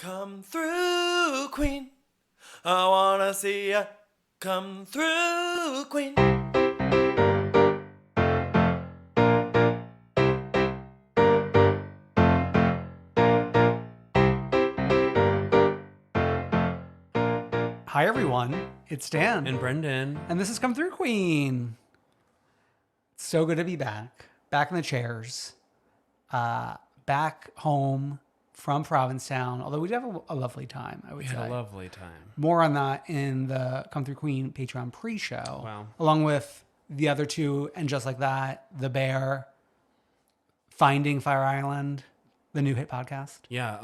Come through, Queen. I wanna see ya. Come through, Queen. Hi, everyone. It's Dan. And Brendan. And this is Come Through, Queen. It's so good to be back. Back in the chairs. Back home from Provincetown. Although we did have a lovely time, I would say. We had a lovely time. More on that in the Come Through Queen Patreon pre-show. Wow. Along with the other two, and just like that, The Bear, Finding Fire Island, the new hit podcast. Yeah,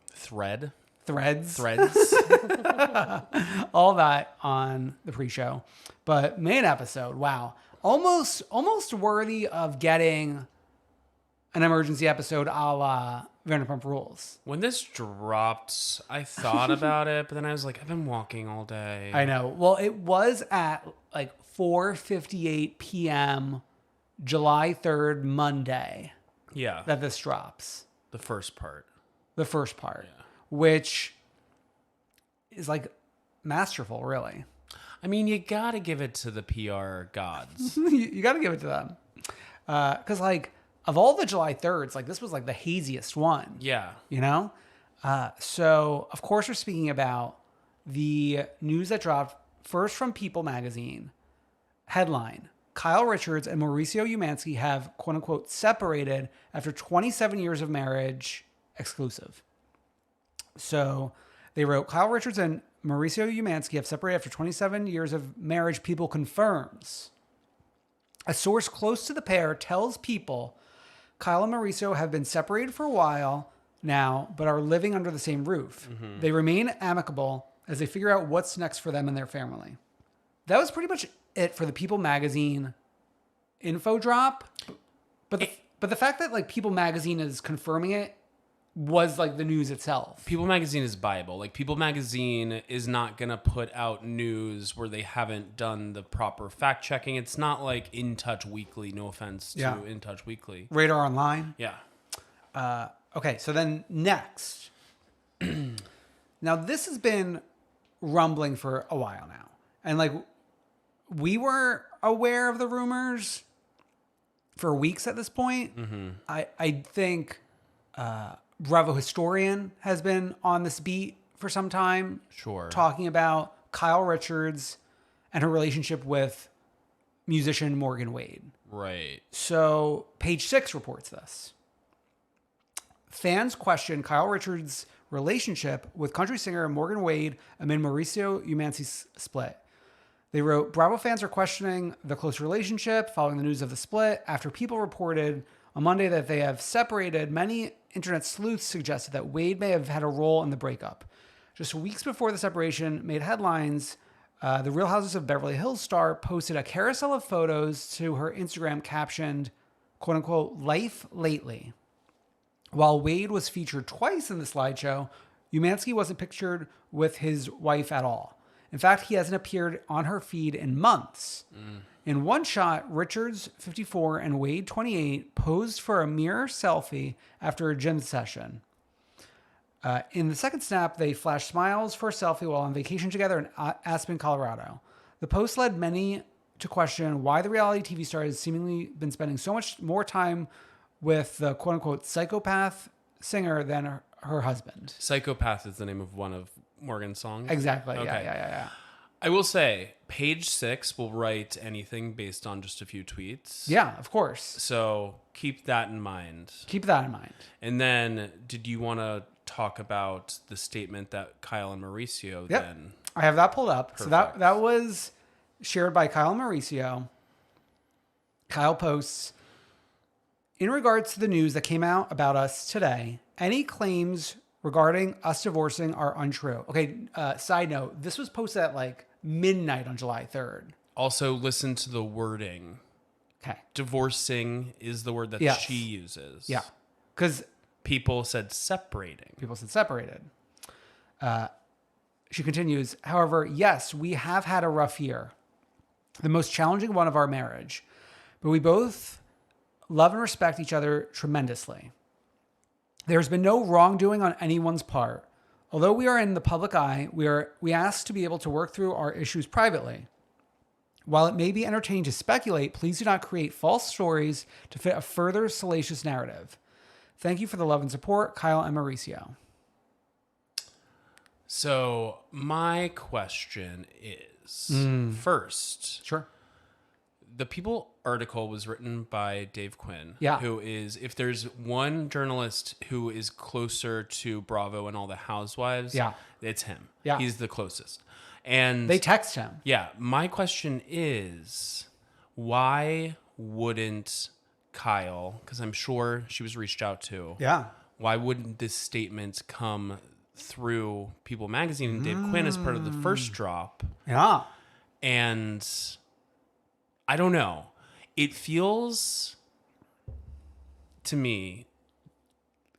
Threads. All that on the pre-show. But main episode, wow. Almost worthy of getting an emergency episode a la Vanderpump Rules. When this dropped, I thought about it, but then I was like, I've been walking all day. I know. Well, it was at like 4:58 p.m. July 3rd, Monday. Yeah. That this drops. The first part. Yeah. Which is like masterful, really. I mean, you gotta give it to the PR gods. You got to give it to them. Because like, of all the July 3rds, like this was like the haziest one. Yeah. You know? So, of course, we're speaking about the news that dropped first from People magazine. Headline: Kyle Richards and Mauricio Umansky have, quote unquote, separated after 27 years of marriage. Exclusive. So they wrote, Kyle Richards and Mauricio Umansky have separated after 27 years of marriage. People confirms. A source close to the pair tells People Kyle and Mauricio have been separated for a while now, but are living under the same roof. Mm-hmm. They remain amicable as they figure out what's next for them and their family. That was pretty much it for the People magazine info drop. But the fact that like People magazine is confirming it was like the news itself. People magazine is Bible. Like People magazine is not going to put out news where they haven't done the proper fact checking. It's not like In Touch Weekly. No offense to In Touch Weekly. Radar Online. Yeah. Okay. So then next, now this has been rumbling for a while now. And like we were aware of the rumors for weeks at this point. Mm-hmm. I think, Bravo Historian has been on this beat for some time. Sure. Talking about Kyle Richards and her relationship with musician Morgan Wade. Right. So Page 6 reports this. Fans question Kyle Richards' relationship with country singer Morgan Wade amid Mauricio Umansky's split. They wrote, Bravo fans are questioning the close relationship following the news of the split after People reported on Monday that they have separated. Many internet sleuths suggested that Wade may have had a role in the breakup. Just weeks before the separation made headlines, the Real Houses of Beverly Hills star posted a carousel of photos to her Instagram captioned, quote unquote, life lately. While Wade was featured twice in the slideshow, Umansky wasn't pictured with his wife at all. In fact, he hasn't appeared on her feed in months. In one shot, Richards, 54, and Wade, 28, posed for a mirror selfie after a gym session. In the second snap, they flashed smiles for a selfie while on vacation together in Aspen, Colorado. The post led many to question why the reality TV star has seemingly been spending so much more time with the quote-unquote psychopath singer than her husband. Psychopath is the name of one of Morgan's songs? Exactly. Okay. Yeah. I will say, Page 6 will write anything based on just a few tweets. Yeah, of course. So keep that in mind. And then, did you want to talk about the statement that Kyle and Mauricio then? I have that pulled up. Perfect. So that was shared by Kyle and Mauricio. Kyle posts, in regards to the news that came out about us today, any claims regarding us divorcing are untrue. Okay, side note, this was posted at like midnight on July 3rd. Also, listen to the wording. Okay. Divorcing is the word that she uses. Yeah. Because people said separating. She continues, however, yes, we have had a rough year. The most challenging one of our marriage. But we both love and respect each other tremendously. There's been no wrongdoing on anyone's part. Although we are in the public eye, we ask to be able to work through our issues privately. While it may be entertaining to speculate, please do not create false stories to fit a further salacious narrative. Thank you for the love and support, Kyle and Mauricio. So my question is, first, Sure. the People article was written by Dave Quinn, Yeah. who is, if there's one journalist who is closer to Bravo and all the Housewives, Yeah. it's him. Yeah. He's the closest. And They text him. yeah, my question is, why wouldn't Kyle, because I'm sure she was reached out to, Yeah. why wouldn't this statement come through People Magazine and Dave Quinn as part of the first drop? Yeah. And I don't know. It feels to me,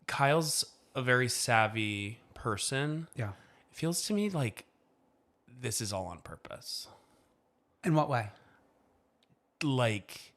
Kyle's a very savvy person. Yeah. It feels to me like this is all on purpose. In what way? Like,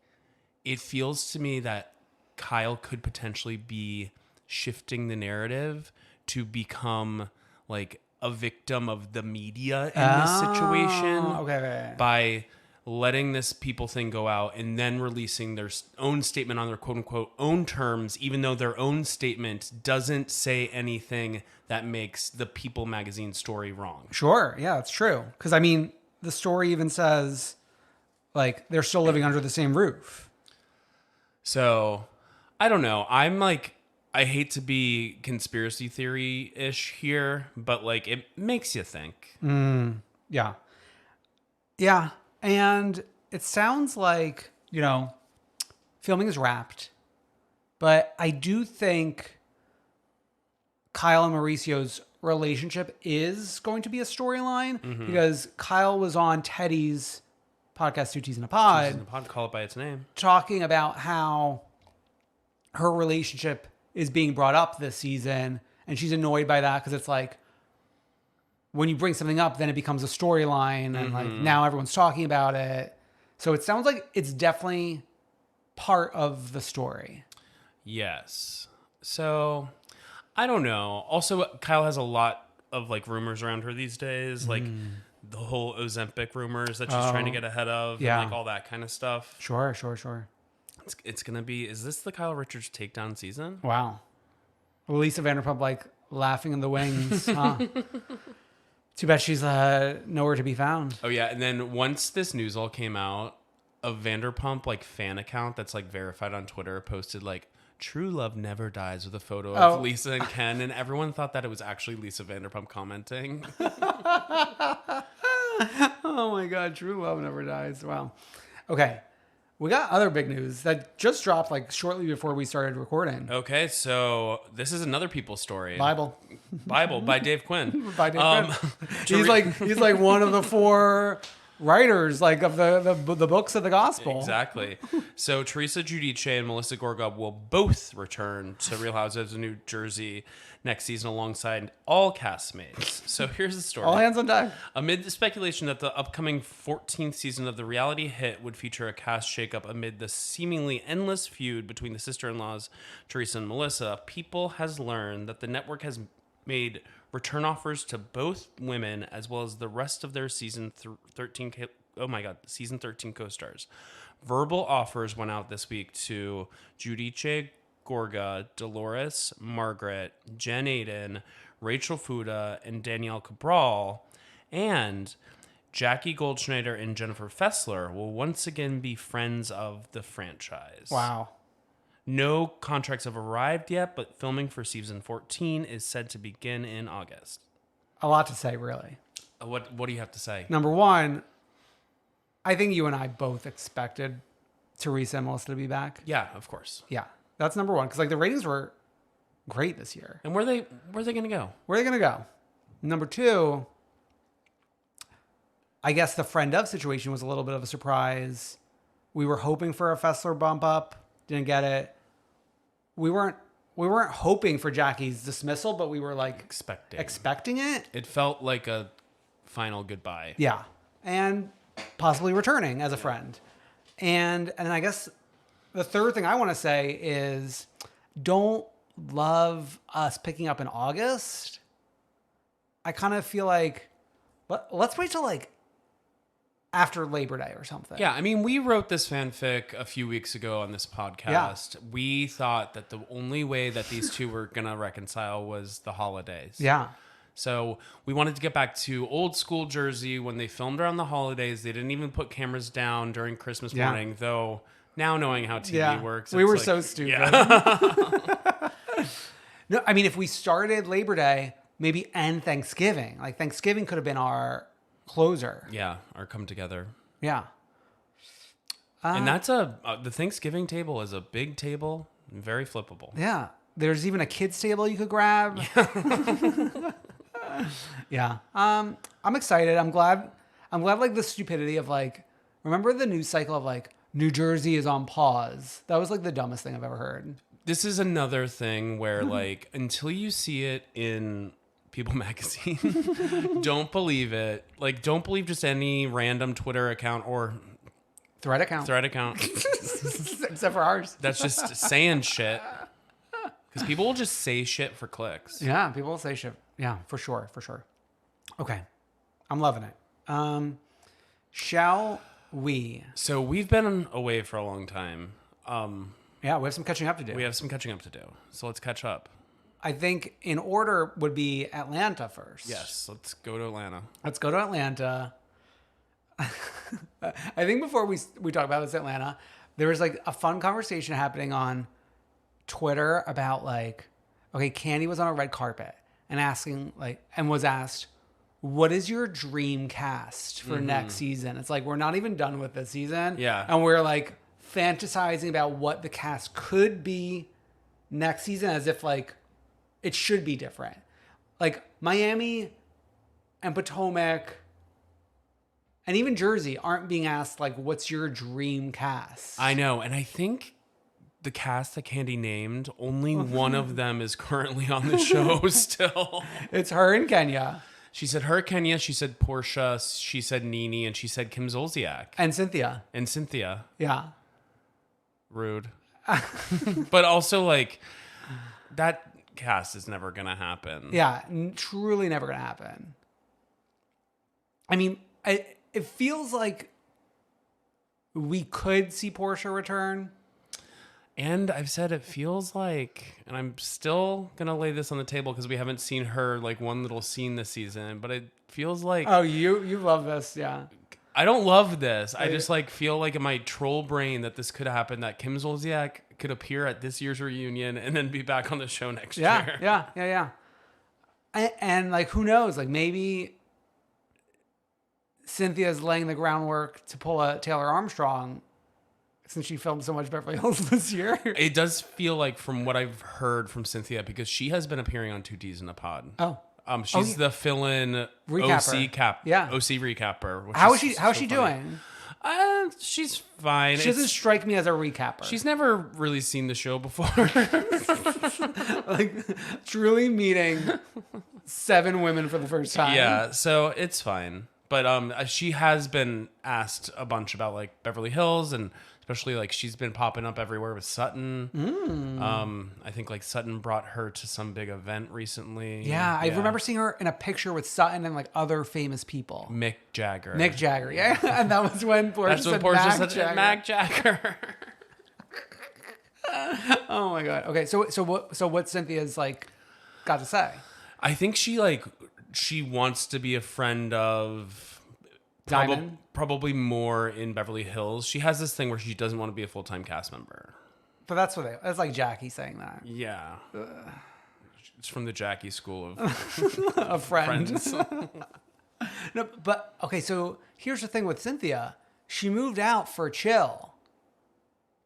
it feels to me that Kyle could potentially be shifting the narrative to become like a victim of the media in this situation. Okay. By letting this People thing go out and then releasing their own statement on their quote unquote own terms, even though their own statement doesn't say anything that makes the People magazine story wrong. Sure. Yeah, it's true. Because, I mean, the story even says, like, they're still living under the same roof. So, I don't know. I'm like, I hate to be conspiracy theory-ish here, but, like, it makes you think. Yeah. Yeah. And it sounds like, filming is wrapped. But I do think Kyle and Mauricio's relationship is going to be a storyline because Kyle was on Teddy's podcast, Two Teas in a Pod, Call it by its name. talking about how her relationship is being brought up this season. And she's annoyed by that because it's like, when you bring something up, then it becomes a storyline and like now everyone's talking about it. So it sounds like it's definitely part of the story. Yes. So, I don't know. Also, Kyle has a lot of like rumors around her these days, like the whole Ozempic rumors that she's trying to get ahead of and like all that kind of stuff. Sure. It's going to be, is this the Kyle Richards takedown season? Wow. Lisa Vanderpump like laughing in the wings. Huh? Too bad she's nowhere to be found. Oh yeah, and then once this news all came out, a Vanderpump like fan account that's like verified on Twitter posted like "True love never dies" with a photo of Lisa and Ken, and everyone thought that it was actually Lisa Vanderpump commenting. Oh my God, true love never dies. Wow. Okay, we got other big news that just dropped like shortly before we started recording. Okay, so this is another People story. Bible by Dave Quinn. by Dave Quinn. He's like one of the four writers like of the books of the gospel. Exactly. So Teresa Giudice and Melissa Gorga will both return to Real Housewives of New Jersey next season alongside all castmates. So here's the story. All hands on deck. Amid the speculation that the upcoming 14th season of the reality hit would feature a cast shakeup amid the seemingly endless feud between the sister-in-laws Teresa and Melissa, People has learned that the network has made return offers to both women as well as the rest of their season 13 co-stars. Verbal offers went out this week to Giudice, Gorga, Dolores, Margaret, Jen Aiden, Rachel Fuda, and Danielle Cabral, and Jackie Goldschneider and Jennifer Fessler will once again be friends of the franchise. Wow. No contracts have arrived yet, but filming for season 14 is said to begin in August. A lot to say, really. What do you have to say? Number one, I think you and I both expected Teresa and Melissa to be back. Yeah, of course. Yeah, that's number one. Because like the ratings were great this year. And where are they going to go? Where are they going to go? Number two, I guess the friend of situation was a little bit of a surprise. We were hoping for a Fessler bump up. Didn't get it. We weren't hoping for Jackie's dismissal, but we were like expecting it. It felt like a final goodbye. Yeah. And possibly returning as a friend. And I guess the third thing I want to say is don't love us picking up in August, I kind of feel like let's wait till like after Labor Day or something. Yeah, I mean, we wrote this fanfic a few weeks ago on this podcast. Yeah. We thought that the only way that these two were going to reconcile was the holidays. Yeah. So we wanted to get back to old school Jersey when they filmed around the holidays. They didn't even put cameras down during Christmas morning, though now knowing how TV works. We were so stupid. Yeah. No, I mean, if we started Labor Day, maybe end Thanksgiving. Like Thanksgiving could have been our closer. Yeah, our come together. Yeah. And that's the Thanksgiving table is a big table, very flippable. Yeah. There's even a kids table you could grab. Yeah. I'm excited. I'm glad like the stupidity of like, remember the news cycle of like New Jersey is on pause. That was like the dumbest thing I've ever heard. This is another thing where like until you see it in People magazine, don't believe it. Like, don't believe just any random Twitter account or thread account. Except for ours. That's just saying shit. Because people will just say shit for clicks. Yeah, people will say shit. Yeah, for sure. Okay. I'm loving it. Shall we? So we've been away for a long time. Yeah, we have some catching up to do. So let's catch up. I think in order would be Atlanta first. Yes, let's go to Atlanta. I think before we talk about this Atlanta, there was like a fun conversation happening on Twitter about like, okay, Candy was on a red carpet and was asked, what is your dream cast for next season? It's like, we're not even done with this season. Yeah. And we're like fantasizing about what the cast could be next season as if like, it should be different. Like Miami and Potomac and even Jersey aren't being asked like, what's your dream cast? I know. And I think the cast that Candy named, only one of them is currently on the show still. It's her and Kenya. She said her, Kenya. She said Portia. She said Nene. And she said Kim Zolciak. And Cynthia. Yeah. Rude. But also like that cast is never gonna happen. Yeah, truly never gonna happen. I mean, it feels like we could see Portia return. And I've said it feels like, and I'm still gonna lay this on the table because we haven't seen her like one little scene this season, but it feels like you love this, yeah. I don't love this. I just like feel like in my troll brain that this could happen, that Kim Zolciak could appear at this year's reunion and then be back on the show next year. Yeah. And like, who knows? Like maybe Cynthia's laying the groundwork to pull a Taylor Armstrong since she filmed so much Beverly Hills this year. It does feel like, from what I've heard from Cynthia, because she has been appearing on 2Ds in the pod. Oh. She's the fill-in recapper. OC recapper. How is she doing? She's fine. She doesn't strike me as a recapper. She's never really seen the show before. Like truly meeting 7 women for the first time. Yeah, so it's fine. But she has been asked a bunch about like Beverly Hills, and especially like she's been popping up everywhere with Sutton. I think like Sutton brought her to some big event recently. Yeah, I remember seeing her in a picture with Sutton and like other famous people. Mick Jagger, yeah. And that was when Portia said Mac Jagger. Oh my God. Okay, so what Cynthia's like got to say? I think she wants to be a friend of Diamond? Probably more in Beverly Hills. She has this thing where she doesn't want to be a full-time cast member. But that's like Jackie saying that. Yeah. It's from the Jackie school of a friend. Friends. No, but okay, so here's the thing with Cynthia. She moved out for chill.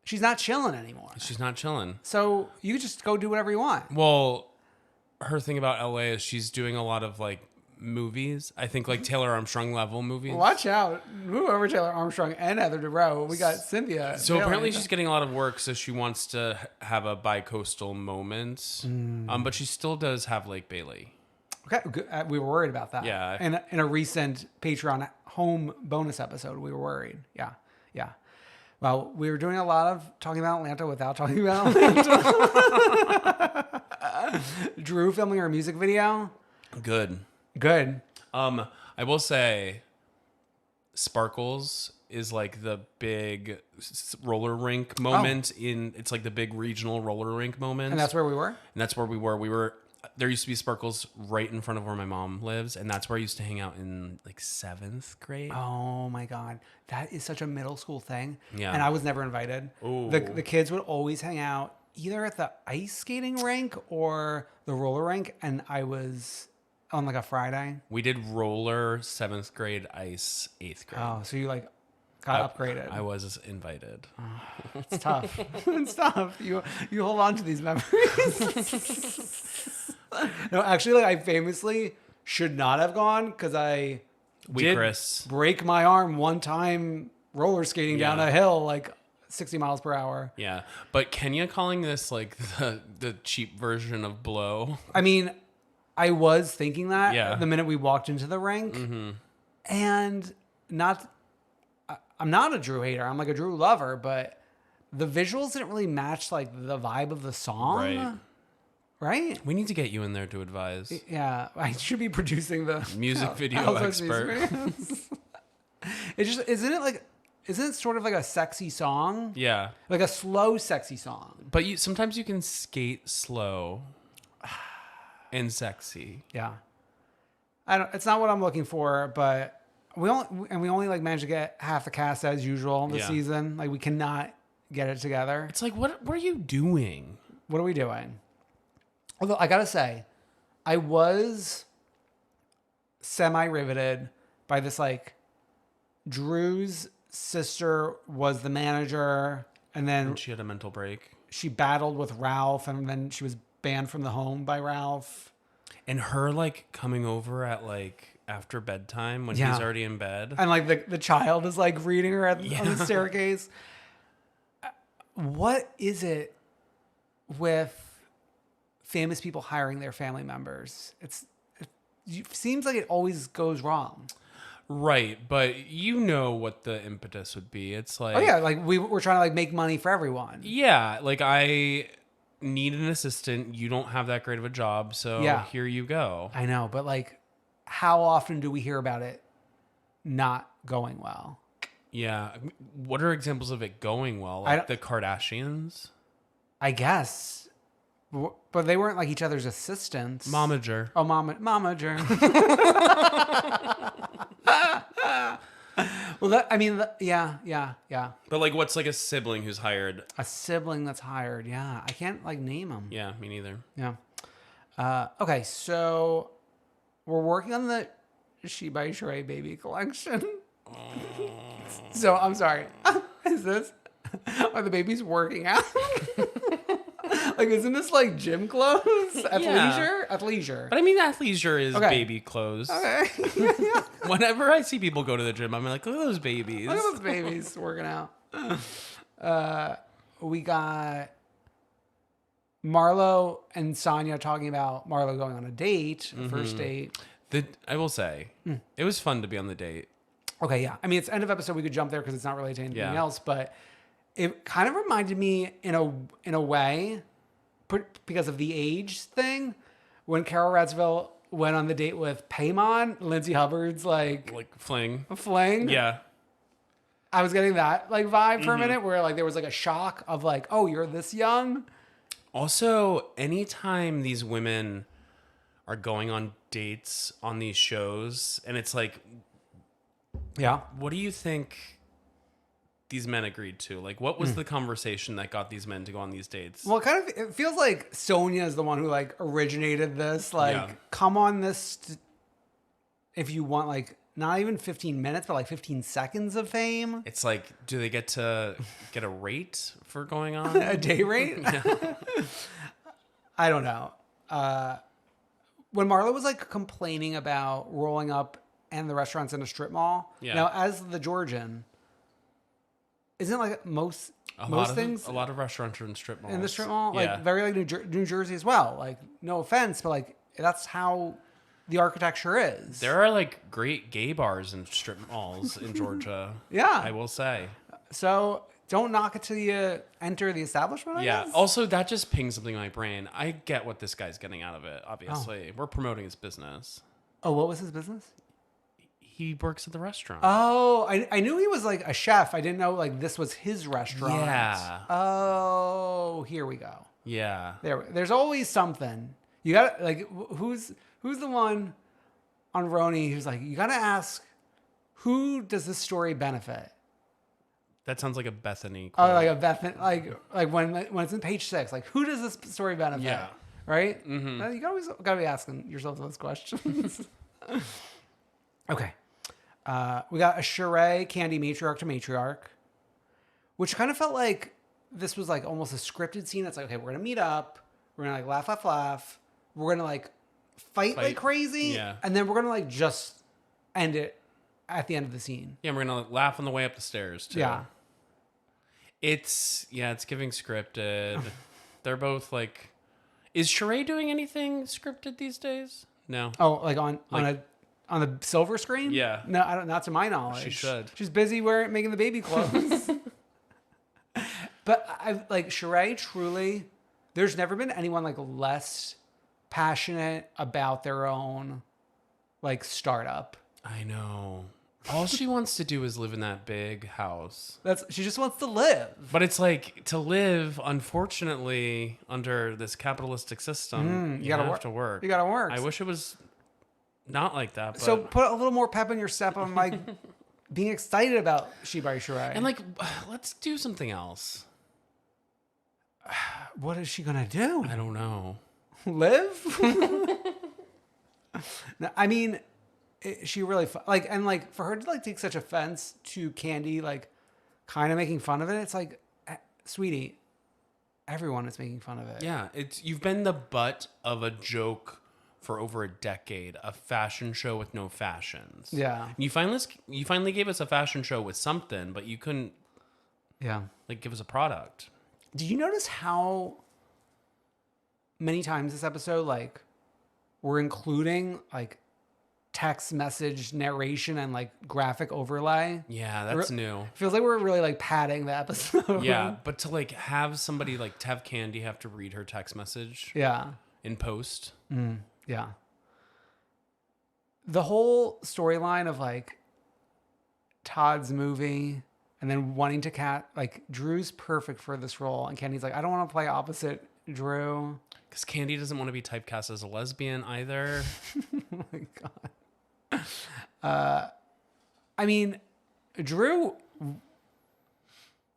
She's not chilling anymore. She's not chilling. So you just go do whatever you want. Well, her thing about LA is she's doing a lot of like movies. I think like Taylor Armstrong level movies. Watch out. Move over Taylor Armstrong and Heather Dubrow. We got Cynthia. So apparently she's getting a lot of work, so she wants to have a bi-coastal moment. But she still does have Lake Bailey. Okay, we were worried about that. Yeah. In a recent Patreon home bonus episode, we were worried. Yeah. Well, we were doing a lot of talking about Atlanta without talking about Atlanta. Drew filming her music video. Good. Good. I will say, Sparkles is like the big roller rink moment it's like the big regional roller rink moment. And that's where we were? And that's where we were. There used to be Sparkles right in front of where my mom lives, and that's where I used to hang out in like 7th grade. Oh my God. That is such a middle school thing. Yeah. And I was never invited. Ooh. The kids would always hang out either at the ice skating rink or the roller rink, and I was on like a Friday. We did roller 7th grade, ice 8th grade. Oh, so you like got upgraded. I was invited. It's tough. It's tough. You hold on to these memories. No, actually, like, I famously should not have gone because I did break my arm one time roller skating down a hill like 60 miles per hour. Yeah, but Kenya calling this like the cheap version of blow. I mean, I was thinking that the minute we walked into the rink, and I'm not a Drew hater. I'm like a Drew lover, but the visuals didn't really match like the vibe of the song. Right? We need to get you in there to advise. Yeah, I should be producing the music video expert. Isn't it sort of like a sexy song? Yeah. Like a slow, sexy song. But sometimes you can skate slow and sexy. Yeah. It's not what I'm looking for, but we only like managed to get half the cast as usual this season. Like we cannot get it together. It's like, what are you doing? What are we doing? Although I gotta say, I was semi-riveted by this, like, Drew's sister was the manager, and then she had a mental break. She battled with Ralph, and then she was banned from the home by Ralph. And her, like, coming over at, like, after bedtime when he's already in bed. And, like, the child is, like, reading her on the staircase. What is it with famous people hiring their family members? It seems like it always goes wrong. Right, but you know what the impetus would be. It's like, oh yeah, like we're trying to like make money for everyone. Yeah, like I need an assistant. You don't have that great of a job, so here you go. I know, but like, how often do we hear about it not going well? Yeah, what are examples of it going well? Like the Kardashians, I guess. But they weren't like each other's assistants. Momager. Oh, Momager. Well, yeah. But like, what's like a sibling who's hired? A sibling that's hired, yeah. I can't like name them. Yeah, me neither. Yeah. Okay, so we're working on the She by Sheree baby collection. So I'm sorry. Are the babies working out? Like, isn't this like gym clothes? Athleisure? Athleisure. But I mean, athleisure is baby clothes. Okay. Whenever I see people go to the gym, I'm like, look at those babies. Look at those babies working out. We got Marlo and Sonia talking about Marlo going on a date, a first date. I will say, it was fun to be on the date. Okay, yeah. I mean, it's end of episode. We could jump there because it's not related to anything else, but it kind of reminded me in a way, because of the age thing, when Carol Radsville went on the date with Paimon, Lindsay Hubbard's like fling. Yeah. I was getting that like vibe for a minute where like there was like a shock of like, oh, you're this young. Also, anytime these women are going on dates on these shows, and it's like, yeah, what do you think these men agreed to? Like, what was the conversation that got these men to go on these dates? Well, it feels like Sonia is the one who like originated this. Like, come on this if you want like not even 15 minutes, but like 15 seconds of fame. It's like, do they get to get a rate for going on? A day rate? I don't know. When Marlo was like complaining about rolling up and the restaurants in a strip mall, now as the Georgian, isn't like most things a lot of restaurants are in strip malls. In the strip mall, like very like New Jersey as well. Like, no offense, but like that's how the architecture is. There are like great gay bars in strip malls in Georgia. Yeah, I will say. So don't knock it till you enter the establishment. I guess. Also, that just pings something in my brain. I get what this guy's getting out of it. Obviously, we're promoting his business. Oh, what was his business? He works at the restaurant. Oh, I knew he was like a chef. I didn't know like this was his restaurant. Yeah. Oh, here we go. Yeah. There's always something. You got like who's the one on RHONJ who's like, you got to ask, who does this story benefit? That sounds like a Bethany Oh, quote. like a Beth, like when it's in page 6, like who does this story benefit? Yeah. Right. Mm-hmm. You always gotta be asking yourself those questions. Okay. We got a charade Candy matriarch to matriarch, which kind of felt like this was like almost a scripted scene. It's like, okay, we're gonna meet up, we're gonna like laugh. We're gonna like fight like crazy, yeah. And then we're gonna like just end it at the end of the scene. Yeah, we're gonna like, laugh on the way up the stairs too. Yeah. It's giving scripted. They're both like, is Sheree doing anything scripted these days? No. Oh, like on the silver screen? Yeah. No, I don't. Not to my knowledge. She should. She's busy making the baby clothes. But I like Sheree. Truly, there's never been anyone like less passionate about their own like startup. I know. All she wants to do is live in that big house. She just wants to live. But it's like to live, unfortunately, under this capitalistic system, you have to work. You gotta work. I wish it was not like that. But... So put a little more pep in your step on like being excited about She by Sheree. And like, let's do something else. What is she gonna do? I don't know. Live? No, I mean, she really like, and like for her to like take such offense to Candy, like kind of making fun of it. It's like, sweetie, everyone is making fun of it. Yeah, you've been the butt of a joke for over a decade, a fashion show with no fashions. Yeah. You finally gave us a fashion show with something, but you couldn't like give us a product. Did you notice how many times this episode like we're including like text message narration and like graphic overlay? Yeah, that's new. Feels like we're really like padding the episode. Yeah, but to like have somebody like to have Candy have to read her text message. Yeah. In post. Yeah. The whole storyline of like Todd's movie and then wanting to like Drew's perfect for this role. And Candy's like, I don't want to play opposite Drew. Because Candy doesn't want to be typecast as a lesbian either. Oh my God. I mean, Drew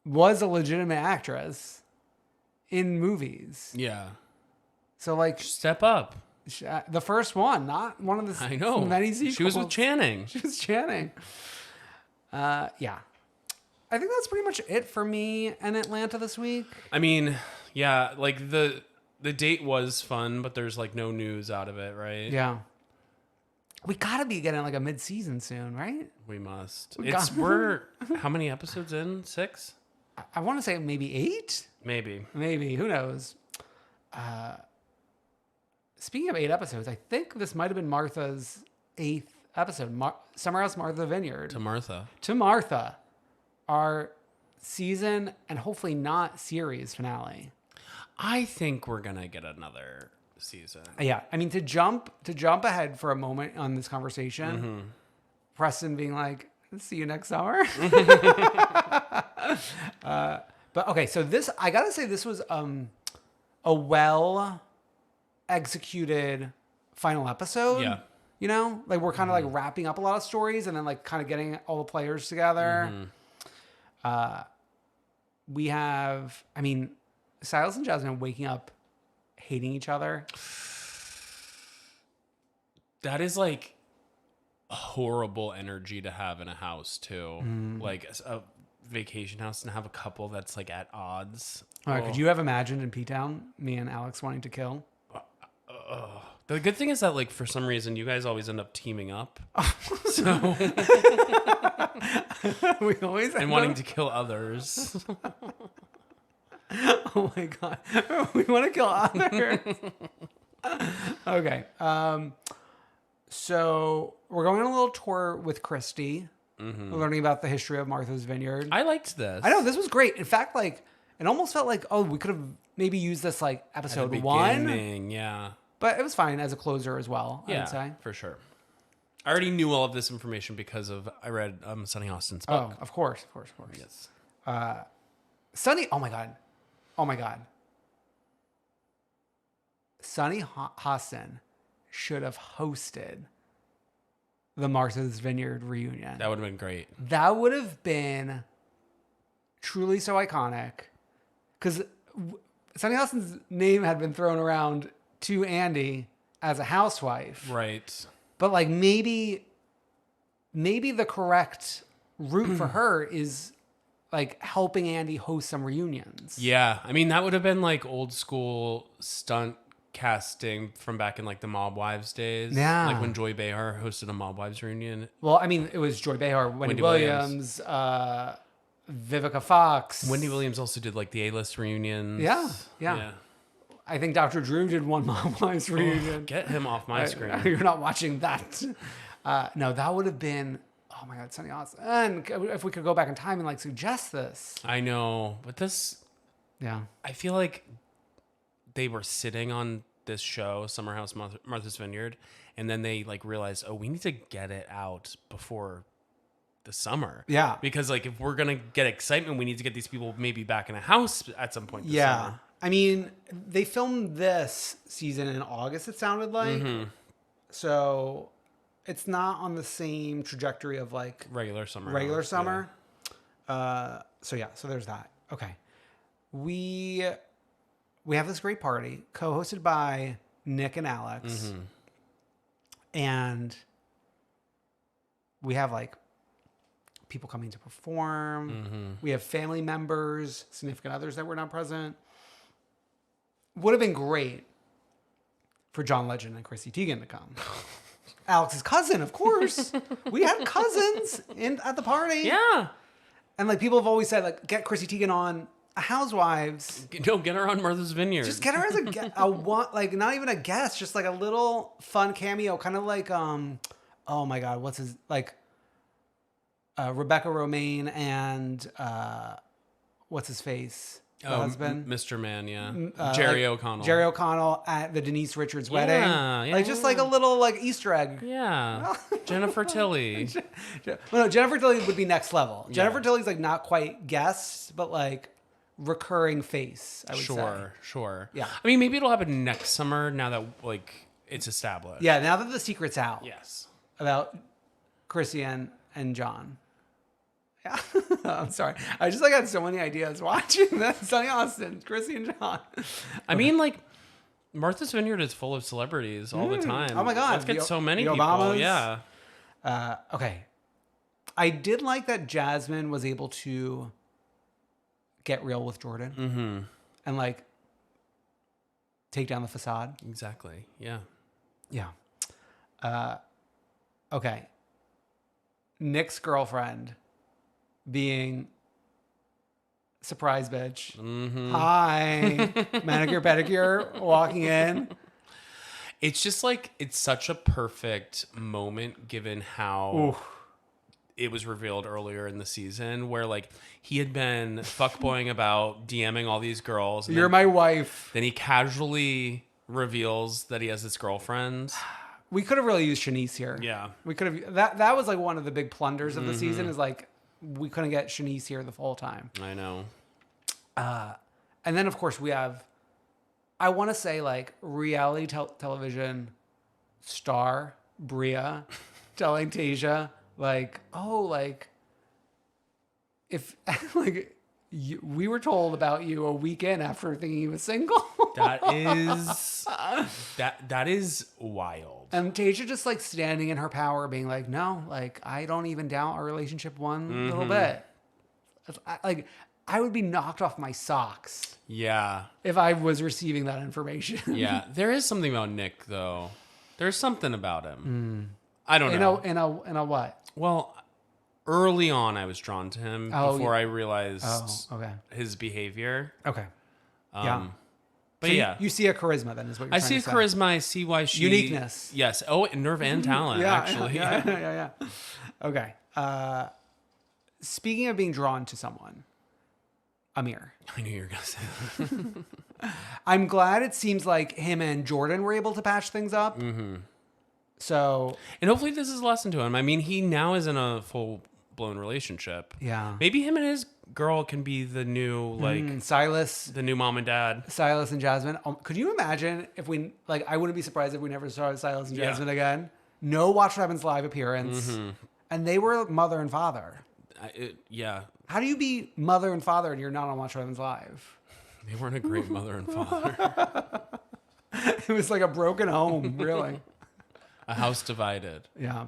was a legitimate actress in movies. Yeah. So like, step up. The first one, not one of the I know. many sequels. She was with Channing. She was Channing. Yeah. I think that's pretty much it for me in Atlanta this week. I mean, yeah, like the date was fun, but there's like no news out of it, right? Yeah. We gotta be getting like a mid-season soon, right? We must. We're how many episodes in? 6? I want to say maybe 8. Maybe. Who knows? Speaking of 8 episodes, I think this might have been Martha's 8th episode. SummerHouse Martha Vineyard. To Martha. Our season and hopefully not series finale. I think we're gonna get another season. Yeah, I mean to jump ahead for a moment on this conversation. Preston being like, "See you next summer." But okay, so I gotta say this was a well executed final episode. Yeah. You know, like we're kind of like wrapping up a lot of stories and then like kind of getting all the players together. We have, I mean, Silas and Jasmine waking up hating each other. That is like a horrible energy to have in a house too. Like a vacation house and have a couple that's like at odds. All right, could you have imagined in P-Town me and Alex wanting to kill? The good thing is that like for some reason you guys always end up teaming up. So we always and wanting to kill others. Oh my God. We want to kill others. Okay. So we're going on a little tour with Christy. We're learning about the history of Martha's Vineyard. I liked this. I know, this was great. In fact, like, it almost felt like, we could have maybe used this like episode 1. Yeah. But it was fine as a closer as well, I would say. For sure. I already knew all of this information because I read Sunny Austin's book. Oh, of course. Yes. Sunny, oh my God. Sunny Austin should have hosted the Martha's Vineyard reunion. That would have been great. That would have been truly so iconic. Because Sunny Austin's name had been thrown around to Andy as a housewife. Right. But like maybe the correct route for her is like helping Andy host some reunions. Yeah. I mean, that would have been like old school stunt casting from back in like the Mob Wives days. Yeah. Like when Joy Behar hosted a Mob Wives reunion. Well, I mean, it was Joy Behar, Wendy Williams, Vivica Fox. Wendy Williams also did like the A-list reunions. Yeah. I think Dr. Drew did one Mob Wives reunion. Get him off my screen. You're not watching that. No, that would have been, oh my God, Sunny Austin. And if we could go back in time and like suggest this. I know, but Yeah. I feel like they were sitting on this show, Martha's Vineyard, and then they like realized, oh, we need to get it out before the summer. Yeah. Because like if we're going to get excitement, we need to get these people maybe back in a house at some point this summer. I mean, they filmed this season in August, it sounded like. Mm-hmm. So it's not on the same trajectory of like regular summer. So there's that. Okay. We have this great party co-hosted by Nick and Alex. Mm-hmm. And we have like people coming to perform. Mm-hmm. We have family members, significant others that were not present. Would have been great for John Legend and Chrissy Teigen to come. Alex's cousin, of course. We had cousins at the party. Yeah. And like people have always said, like, get Chrissy Teigen on Housewives. No, get her on Martha's Vineyard. Just get her as like not even a guest, just like a little fun cameo, kind of like oh my God, what's his like Rebecca Romaine and what's his face? The husband, Mr. Man, yeah, Jerry O'Connell. Jerry O'Connell at the Denise Richards wedding, like just like a little like Easter egg. Yeah, Jennifer Tilly. Well, no, Jennifer Tilly would be next level. Jennifer Tilly's like not quite guest, but like recurring face. I would say. Sure. Yeah. I mean, maybe it'll happen next summer now that like it's established. Yeah, now that the secret's out. Yes. About Chrissy and John. Yeah. I'm sorry. I just like had so many ideas watching that. Sunny Austin, Chrissy and John. I mean, like, Martha's Vineyard is full of celebrities all the time. Oh my God. Let's get so many the people. Obamas. Yeah. Okay. I did like that Jasmine was able to get real with Jordan and like take down the facade. Exactly. Yeah. Yeah. Okay. Nick's girlfriend being surprise bitch. Mm-hmm. Hi. Manicure, pedicure, walking in. It's just like, it's such a perfect moment given how it was revealed earlier in the season where like he had been fuckboying about DMing all these girls. And You're my wife. Then he casually reveals that he has this girlfriend. We could have really used Shanice here. Yeah. We could have. That was like one of the big plunders of the season is like we couldn't get Shanice here the whole time. I know. And then of course we have, I want to say like reality television star Bria telling Tasia like, oh, like if like we were told about you a weekend after thinking he was single. That is wild. And Tasia just like standing in her power, being like, no, like I don't even doubt our relationship one little bit. I would be knocked off my socks. Yeah. If I was receiving that information. Yeah. There is something about Nick though. There's something about him. I don't know. In a what? Well, early on I was drawn to him before I realized his behavior. Okay. But so yeah. You see a charisma then is what you're I trying see a to say. charisma. I see why she... Uniqueness. Yes. Oh, nerve and talent, actually. Yeah. Okay. Speaking of being drawn to someone, Amir. I knew you were going to say that. I'm glad it seems like him and Jordan were able to patch things up. So And hopefully this is a lesson to him. I mean, he now is in a full-blown relationship. yeah, Maybe him and his girl can be the new, like, Silas the new mom and dad. and Jasmine. Could you imagine if we like? I wouldn't be surprised if we never saw Silas and Yeah. Jasmine again. No Watch What Happens Live appearance, and they were mother and father. Yeah. How do you be mother and father and you're not on Watch What Happens Live? They weren't a great mother and father. It was like a broken home, really. A house divided. Yeah.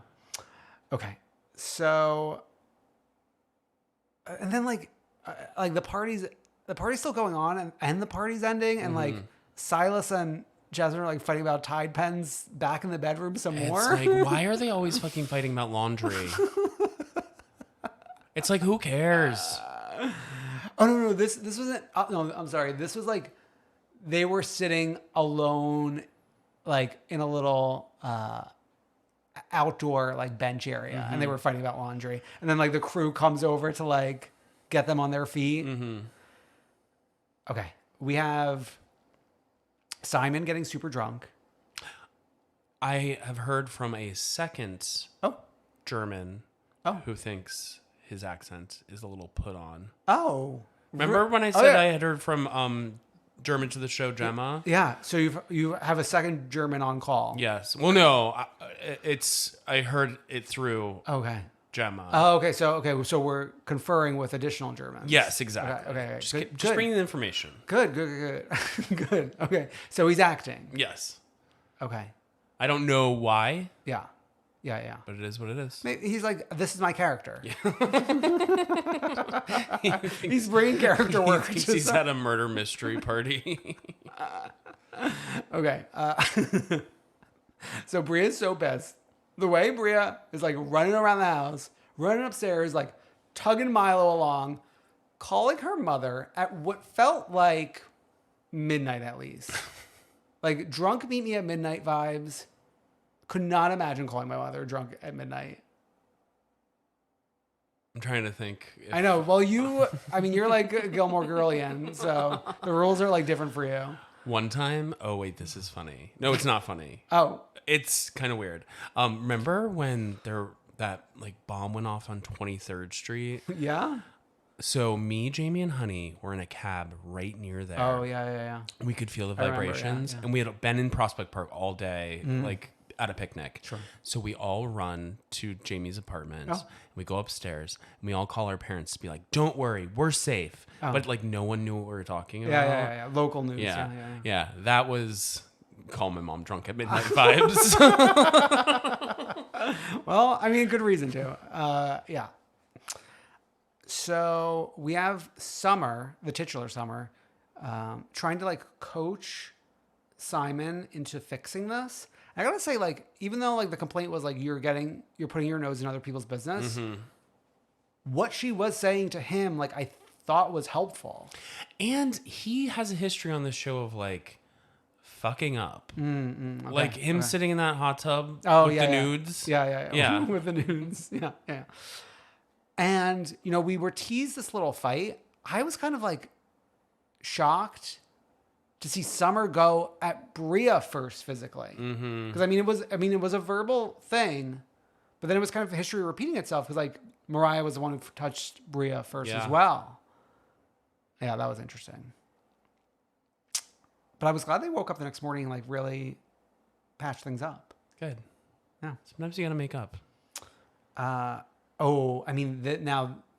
Okay. So, and then like the party's still going on, and the party's ending, and like Silas and Jasmine are like fighting about Tide pens back in the bedroom some more. It's like, why are they always fucking fighting about laundry? It's like, who cares? Oh no, this wasn't. No, I'm sorry. This was like they were sitting alone, like in a little outdoor like bench area, and they were fighting about laundry. And then like the crew comes over to like get them on their feet. Okay, we have Simon getting super drunk. I have heard from a second German who thinks his accent is a little put on. Oh, Remember when I said I had heard from German to the show Gemma? Yeah. So you have a second German on call. Yes. Well, no, I heard it through Okay. Gemma. Oh, okay. So we're conferring with additional Germans. Yes, exactly. Okay. Just bringing the information. Good. Good. Okay. So he's acting. Yes. Okay. I don't know why, Yeah. but it is what it is. Maybe he's like, this is my character. He's bringing character work. He thinks he's at a murder mystery party. Okay. So Bria's so pissed. The way Bria is like running around the house, running upstairs, like tugging Milo along, calling her mother at what felt like midnight at least. Like drunk meet me at midnight vibes. Could not imagine calling my mother drunk at midnight. I'm trying to think. I know. Well, you're like Gilmore Girlian, so the rules are like different for you. One time, oh wait, this is funny. No, it's not funny. Oh, It's kind of weird. Remember when that like bomb went off on 23rd Street? yeah. So me, Jamie, and Honey were in a cab right near there. Oh, yeah. We could feel the I remember, vibrations, yeah. and we had been in Prospect Park all day, like at a picnic. Sure. So we all run to Jamie's apartment. Oh. We go upstairs, and we all call our parents to be like, "Don't worry, we're safe." Oh. But like no one knew what we were talking about. Yeah. Local news. Yeah. That was call my mom drunk at midnight vibes. Well, I mean, good reason to. Yeah. So we have Summer, the titular Summer, trying to like coach Simon into fixing this. I gotta say, like, even though like the complaint was like you're putting your nose in other people's business, what she was saying to him, like, I thought was helpful. And he has a history on this show of like fucking up. Okay, Like him sitting in that hot tub with the nudes. Yeah. With the nudes. Yeah. And, we were teased this little fight. I was kind of like shocked to see Summer go at Bria first physically. Because it was a verbal thing, but then it was kind of history repeating itself because like Mariah was the one who touched Bria first as well. Yeah, that was interesting. But I was glad they woke up the next morning and like really patched things up. Good. Yeah. Sometimes you gotta make up.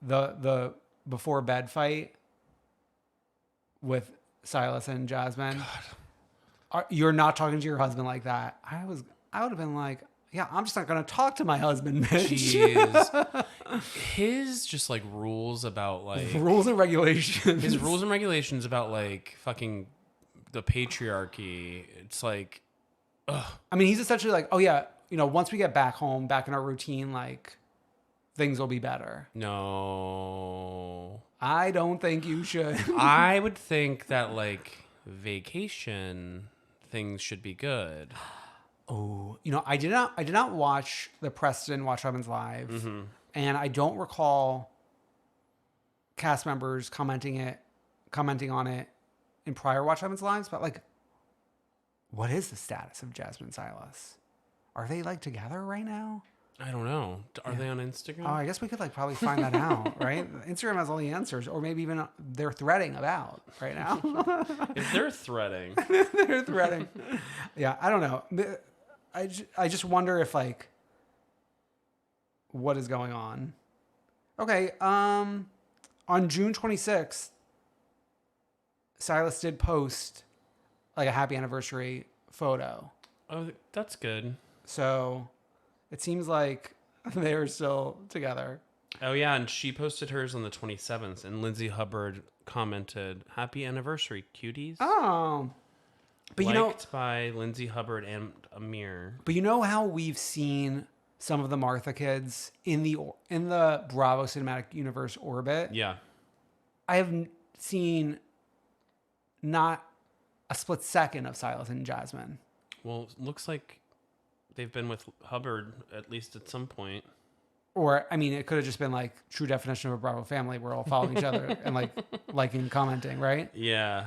The before bed fight with Silas and Jasmine. You're not talking to your husband like that. I would have been like, yeah, I'm just not going to talk to my husband, bitch. Jeez. His just like rules about like rules and regulations. His rules and regulations about like fucking the patriarchy. It's like, ugh. I mean, he's essentially like, oh yeah, once we get back home, back in our routine, like things will be better. No. I don't think you should. I would think that like vacation things should be good. Oh, I did not watch the Preston Watch What Happens Live, and I don't recall cast members commenting on it in prior Watch What Happens Lives. But like, what is the status of Jasmine Silas? Are they like together right now? I don't know. Are they on Instagram? Oh, I guess we could like probably find that out, right? Instagram has all the answers, or maybe even they're threading about right now. If they're threading. They're threading. Yeah, I don't know. I just wonder if like what is going on. Okay, on June 26th, Silas did post like a happy anniversary photo. Oh, that's good. So it seems like they're still together. Oh, yeah, and she posted hers on the 27th, and Lindsay Hubbard commented, "Happy anniversary, cuties." Oh. But Liked by Lindsay Hubbard and Amir. But you know how we've seen some of the Martha kids in the Bravo Cinematic Universe orbit? Yeah. I have seen not a split second of Silas and Jasmine. Well, looks like they've been with Hubbard at least at some point. Or, I mean, it could have just been like true definition of a Bravo family. We're all following each other and like liking and commenting, right? Yeah.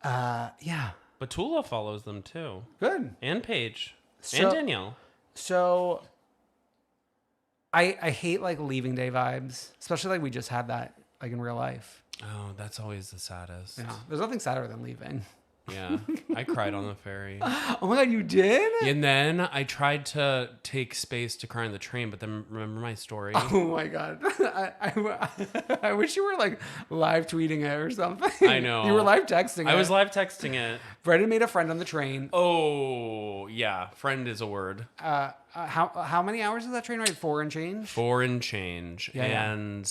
Yeah. But Tula follows them too. Good. And Paige. So- and Danielle. So I hate like leaving day vibes, especially like we just had that like in real life. Oh, that's always the saddest. Yeah. There's nothing sadder than leaving. Yeah. I cried on the ferry. Oh my God, you did? And then I tried to take space to cry on the train, but then remember my story? Oh my God. I wish you were like live tweeting it or something. I know. You were live texting it. I was live texting it. Brendan made a friend on the train. Oh, yeah. Friend is a word. How many hours is that train ride? 4 and change? 4 and change. Yeah. And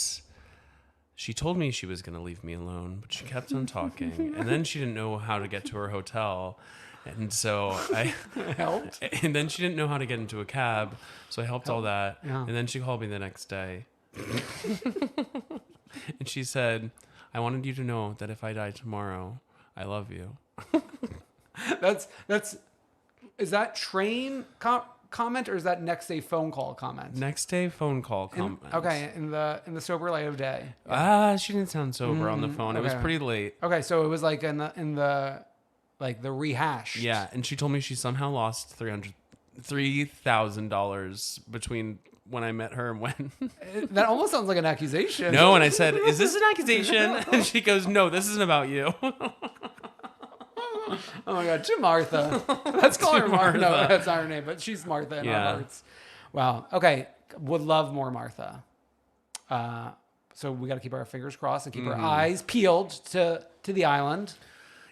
she told me she was going to leave me alone, but she kept on talking. And then she didn't know how to get to her hotel. And so I helped. And then she didn't know how to get into a cab. So I helped all that. Yeah. And then she called me the next day. And she said, "I wanted you to know that if I die tomorrow, I love you." Is that train comment or is that next day phone call comment? Next day phone call comment. Okay, in the sober light of day. She didn't sound sober on the phone. It was okay. pretty late. Okay, so it was like in the like the rehash. Yeah, and she told me she somehow lost $3,000 between when I met her and when. That almost sounds like an accusation. No, and I said, "Is this an accusation?" And she goes, "No, this isn't about you." Oh my God, to Martha. Let's call her Martha. No, Martha. that's not her name, but she's Martha in our hearts. Wow. Okay, would love more Martha. So we got to keep our fingers crossed and keep our eyes peeled to the island.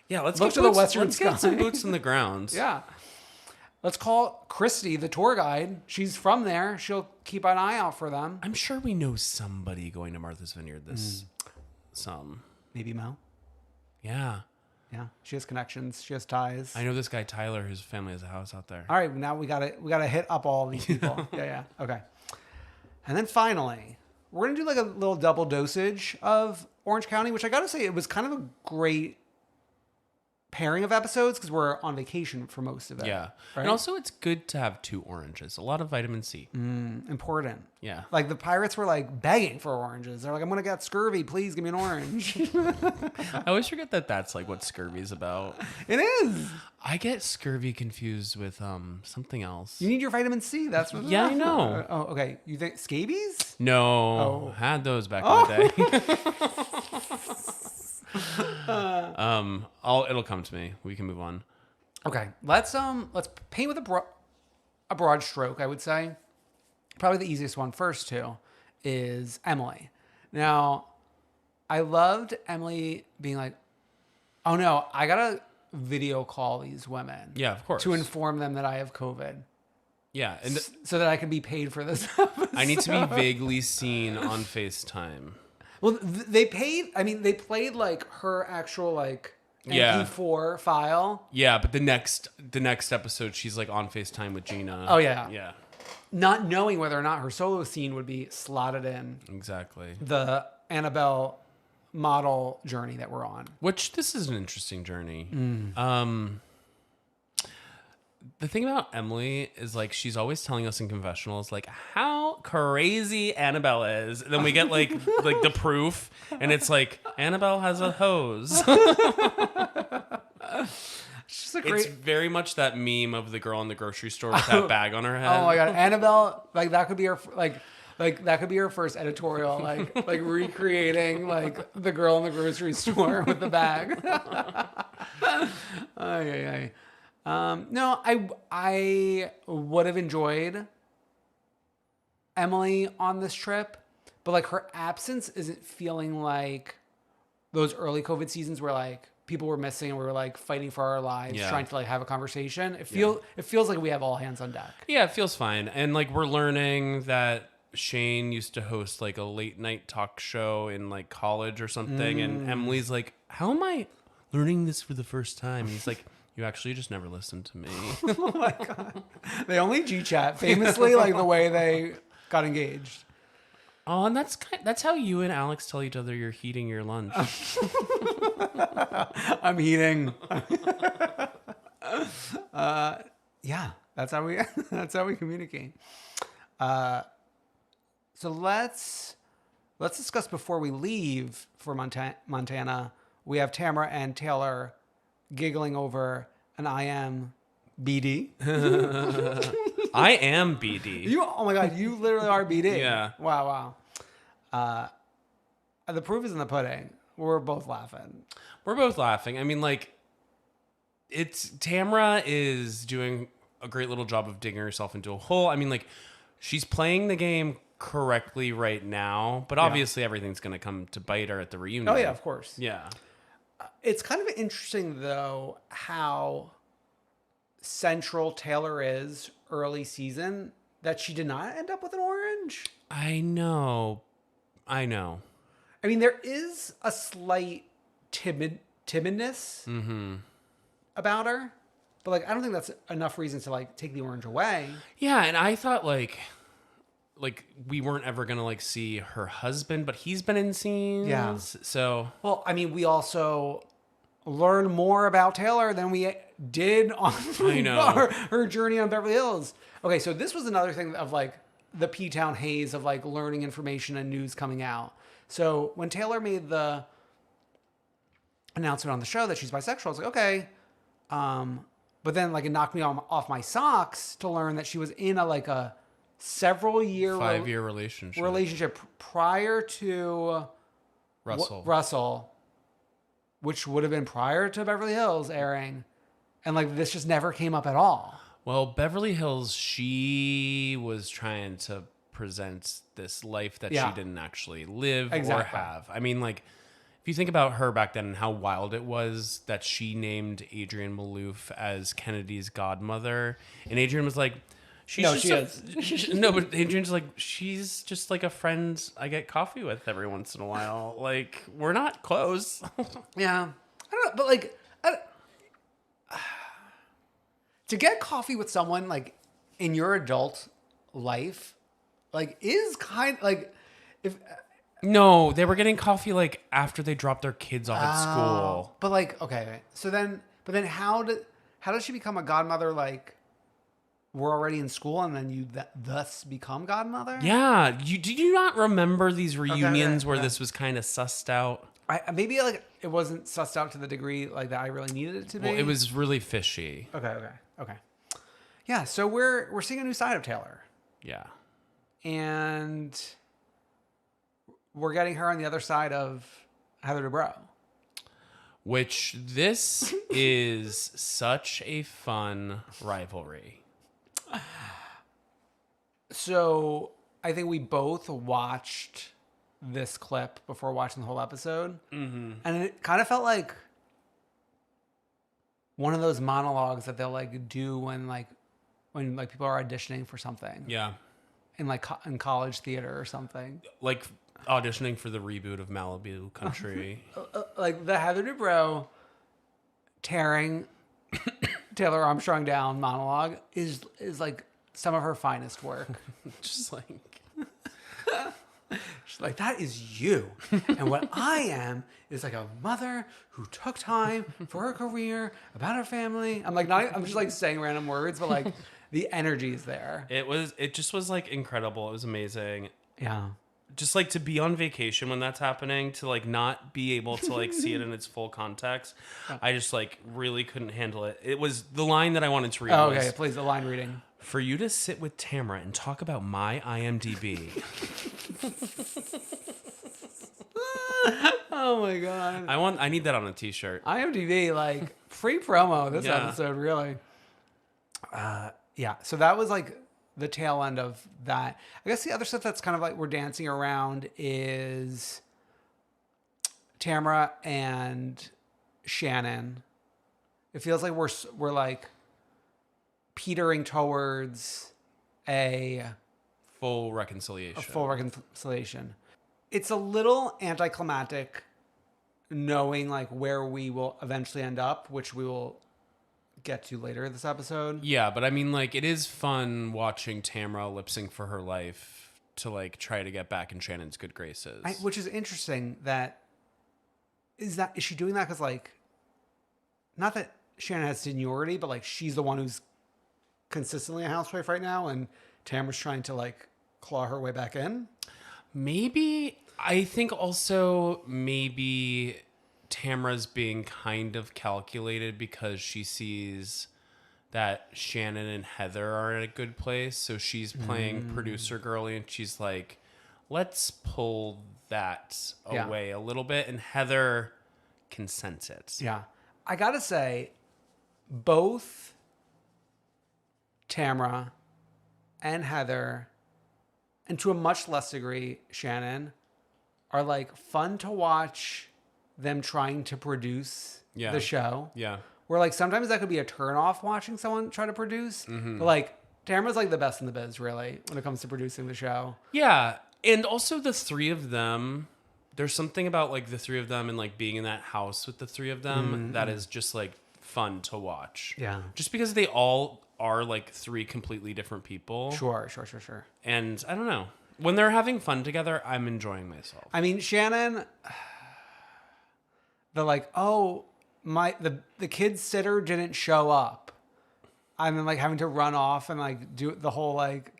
Yeah, let's Look get to the boots, western let's get some sky. boots on the ground. Yeah. Let's call Christy, the tour guide. She's from there. She'll keep an eye out for them. I'm sure we know somebody going to Martha's Vineyard this some. Maybe Mel. Yeah. Yeah. She has connections. She has ties. I know this guy Tyler, his family has a house out there. All right, now we gotta hit up all these people. Yeah. Okay. And then finally, we're gonna do like a little double dosage of Orange County, which I gotta say it was kind of a great pairing of episodes because we're on vacation for most of it. Yeah. Right? And also it's good to have 2 oranges. A lot of vitamin C. Important. Yeah. Like the pirates were like begging for oranges. They're like, "I'm gonna get scurvy. Please give me an orange." I always forget that that's like what scurvy is about. It is. I get scurvy confused with something else. You need your vitamin C. That's what. Yeah, I know. Oh, okay. You think scabies? No, had those back in the day. It'll come to me. We can move on. Okay. Let's paint with a broad stroke. I would say probably the easiest one first too is Emily. Now, I loved Emily being like, "Oh no, I gotta video call these women." Yeah, of course. To inform them that I have COVID. Yeah, and So that I can be paid for this episode. I need to be vaguely seen on FaceTime. Well, they played like her actual like Yeah. MP4 file. Yeah, but the next episode, she's like on FaceTime with Gina. Oh, yeah. Yeah, Not knowing whether or not her solo scene would be slotted in exactly. the Annabelle model journey that we're on. Which this is an interesting journey. The thing about Emily is like she's always telling us in confessionals like how crazy Annabelle is. And then we get like the proof, and it's like Annabelle has a hose. just a It's great. very much that meme of the girl in the grocery store with that bag on her head. Oh my god, Annabelle! Like that could be her like that could be her first editorial, like recreating like the girl in the grocery store with the bag. Ay. No, I would have enjoyed Emily on this trip, but like her absence isn't feeling like those early COVID seasons where like people were missing and we were like fighting for our lives, trying to like have a conversation. It feels like we have all hands on deck. Yeah, it feels fine. And like we're learning that Shane used to host like a late night talk show in like college or something. And Emily's like, how am I learning this for the first time? And he's like, you actually just never listened to me. Oh my god. They only G-chat, famously, like the way they got engaged. Oh, and that's how you and Alex tell each other you're heating your lunch. I'm heating. Yeah, that's how we communicate. So let's discuss before we leave for Montana. We have Tamara and Taylor giggling over an I am BD. I am BD. Oh my god, you literally are BD. Yeah. Wow. The proof is in the pudding. We're both laughing. I mean, like, Tamara is doing a great little job of digging herself into a hole. I mean, like, she's playing the game correctly right now, but obviously everything's going to come to bite her at the reunion. Oh yeah, of course. Yeah. It's kind of interesting though how central Taylor is early season that she did not end up with an orange. I know. I mean, there is a slight timidness about her, but like I don't think that's enough reason to like take the orange away. Yeah, and I thought like we weren't ever gonna like see her husband, but he's been in scenes. Yeah. So Well, I mean, we also learn more about Taylor than we did on her journey on Beverly Hills. Okay, so this was another thing of like the P-Town haze of like learning information and news coming out. So when Taylor made the announcement on the show that she's bisexual, I was like, okay. But then like it knocked me off my socks to learn that she was in a several year 5-year relationship prior to Russell, which would have been prior to Beverly Hills airing. And like this just never came up at all. Well, Beverly Hills, she was trying to present this life that she didn't actually live or have. I mean, like, if you think about her back then and how wild it was that she named Adrienne Maloof as Kennedy's godmother, and Adrienne was like, but Adrienne's like, she's just like a friend I get coffee with every once in a while. Like, we're not close. Yeah. I don't know, but like, to get coffee with someone like in your adult life, like is kind like if. No, they were getting coffee like after they dropped their kids off at school. But like, okay, so then how does she become a godmother? Like, we're already in school, and then you thus become godmother. Yeah, did you not remember these reunions where this was kind of sussed out? Maybe like it wasn't sussed out to the degree like that I really needed it to be. Well, it was really fishy. Okay. Yeah, so we're seeing a new side of Taylor. Yeah, and we're getting her on the other side of Heather Dubrow. Which this is such a fun rivalry. So I think we both watched this clip before watching the whole episode. Mm-hmm. And it kind of felt like one of those monologues that they'll like do when people are auditioning for something. Yeah. In college theater or something. Like auditioning for the reboot of Malibu Country. Like the Heather Dubrow tearing Taylor Armstrong down monologue is like some of her finest work. Just like she's like, that is you. And what I am is like a mother who took time for her career, about her family. I'm just like saying random words, but like the energy is there. It just was like incredible. It was amazing. Yeah. just like to be on vacation when that's happening, to like not be able to like see it in its full context. I just like really couldn't handle it. It was the line that I wanted to read. Oh, was, okay, please, the line reading. for you to sit with Tamara and talk about my IMDb. Oh my god. I need that on a t-shirt. IMDb, like, free promo this episode, really. Yeah, so that was like the tail end of that. I guess the other stuff that's kind of like we're dancing around is Tamara and Shannon. It feels like we're like petering towards a Full reconciliation. full reconciliation. It's a little anticlimactic knowing like where we will eventually end up, which we will get to later this episode. Yeah, but I mean, like, it is fun watching Tamara lip sync for her life to like try to get back in Shannon's good graces. Which is interesting. Is she doing that because like, not that Shannon has seniority, but like she's the one who's consistently a housewife right now, and Tamara's trying to like claw her way back in. Maybe. I think also maybe Tamara's being kind of calculated because she sees that Shannon and Heather are in a good place. So she's playing producer girly, and she's like, let's pull that away a little bit. And Heather can sense it. Yeah. I got to say, both Tamara and Heather, and to a much less degree, Shannon, are like fun to watch them trying to produce the show. Yeah. Where like sometimes that could be a turnoff watching someone try to produce. But like Tamara's like the best in the biz, really, when it comes to producing the show. Yeah. And also the three of them, there's something about like the three of them and like being in that house with the three of them that is just like fun to watch. Yeah. Just because they all are like three completely different people. Sure. And I don't know. When they're having fun together, I'm enjoying myself. I mean, Shannon, they're like, oh, the kid's sitter didn't show up. And then like having to run off and like do the whole like,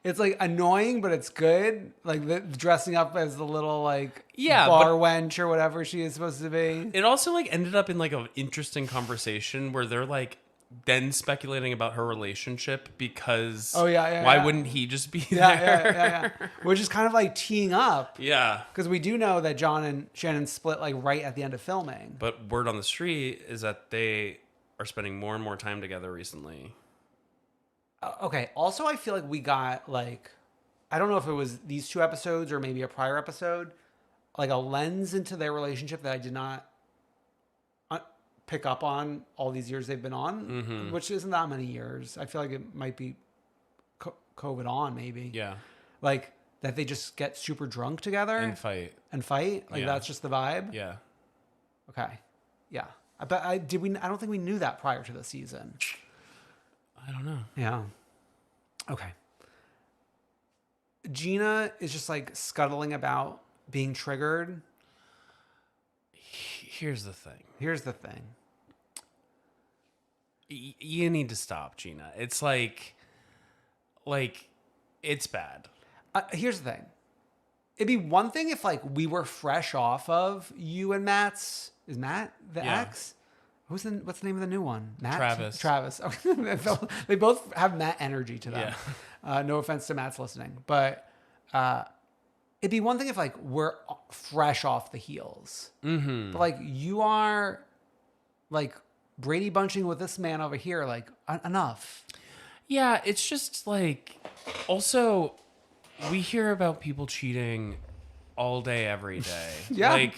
it's like annoying, but it's good. Like the dressing up as the little like bar wench or whatever she is supposed to be. It also like ended up in like an interesting conversation where they're like then speculating about her relationship because why wouldn't he just be there? Yeah. Which is kind of like teeing up. Yeah. Because we do know that John and Shannon split like right at the end of filming. But word on the street is that they are spending more and more time together recently. Okay. Also, I feel like we got like, I don't know if it was these two episodes or maybe a prior episode, like a lens into their relationship that I did not pick up on all these years they've been on, which isn't that many years. I feel like it might be COVID on maybe. Yeah. Like that they just get super drunk together and fight. Like that's just the vibe. Yeah. Okay. Yeah. I don't think we knew that prior to the season. I don't know. Yeah. Okay. Gina is just like scuttling about being triggered. Here's the thing. You need to stop, Gina. It's like it's bad. Here's the thing. It'd be one thing if like we were fresh off of you and Matt's. Is Matt the ex? What's the name of the new one? Matt? Travis. They both have Matt energy to them. Yeah. No offense to Matt's listening, but it'd be one thing if like we're fresh off the heels. But like you are like Brady bunching with this man over here, like enough. Yeah, it's just like, also we hear about people cheating all day, every day. Yeah. Like,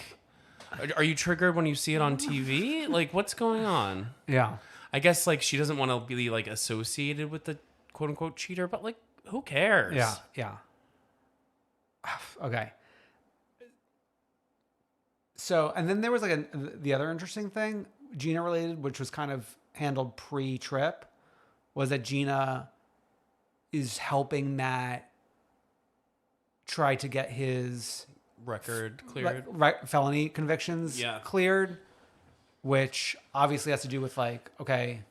are you triggered when you see it on TV? Like, what's going on? Yeah. I guess like she doesn't want to be like associated with the quote unquote cheater, but like, who cares? Yeah. Okay. So, and then there was like the other interesting thing, Gina related, which was kind of handled pre-trip, was that Gina is helping Matt try to get his record cleared, felony convictions cleared, which obviously has to do with like, okay,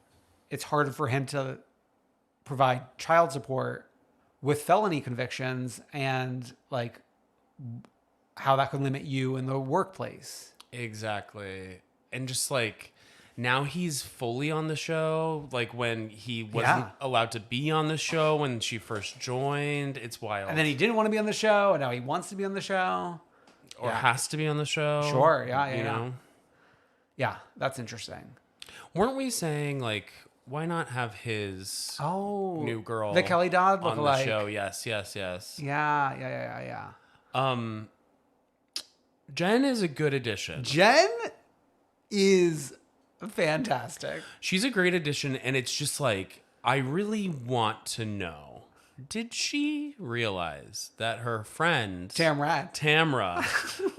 it's harder for him to provide child support with felony convictions and like how that could limit you in the workplace. Exactly. And just like now he's fully on the show, like when he wasn't allowed to be on the show when she first joined. It's wild. And then he didn't want to be on the show, and now he wants to be on the show. Or has to be on the show. Sure, yeah. You know? Yeah, that's interesting. Weren't we saying, like, why not have his new girl the Kelly Dodd on lookalike. the show? Yes. Yeah. Jen is a good addition. Jen is fantastic. She's a great addition, and it's just like, I really want to know, did she realize that her friend Tamra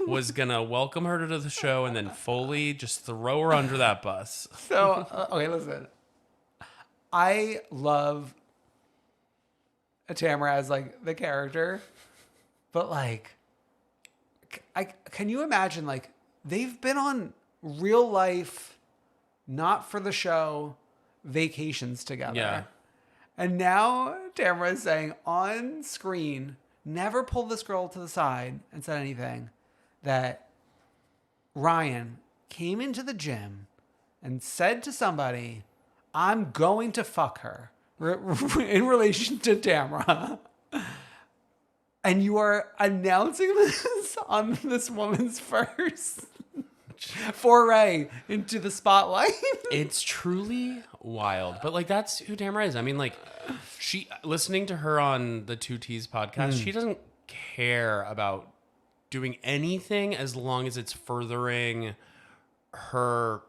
was gonna welcome her to the show and then fully just throw her under that bus? So okay, listen, I love Tamra as like the character, but like, can you imagine, like, they've been on real life, not for the show, vacations together. Yeah. And now Tamra is saying on screen, never pulled this girl to the side and said anything, that Ryan came into the gym and said to somebody, I'm going to fuck her in relation to Tamra. And you are announcing this on this woman's first foray into the spotlight. It's truly wild. But like, that's who Tamara is. I mean, like, listening to her on the 2T's podcast, she doesn't care about doing anything as long as it's furthering her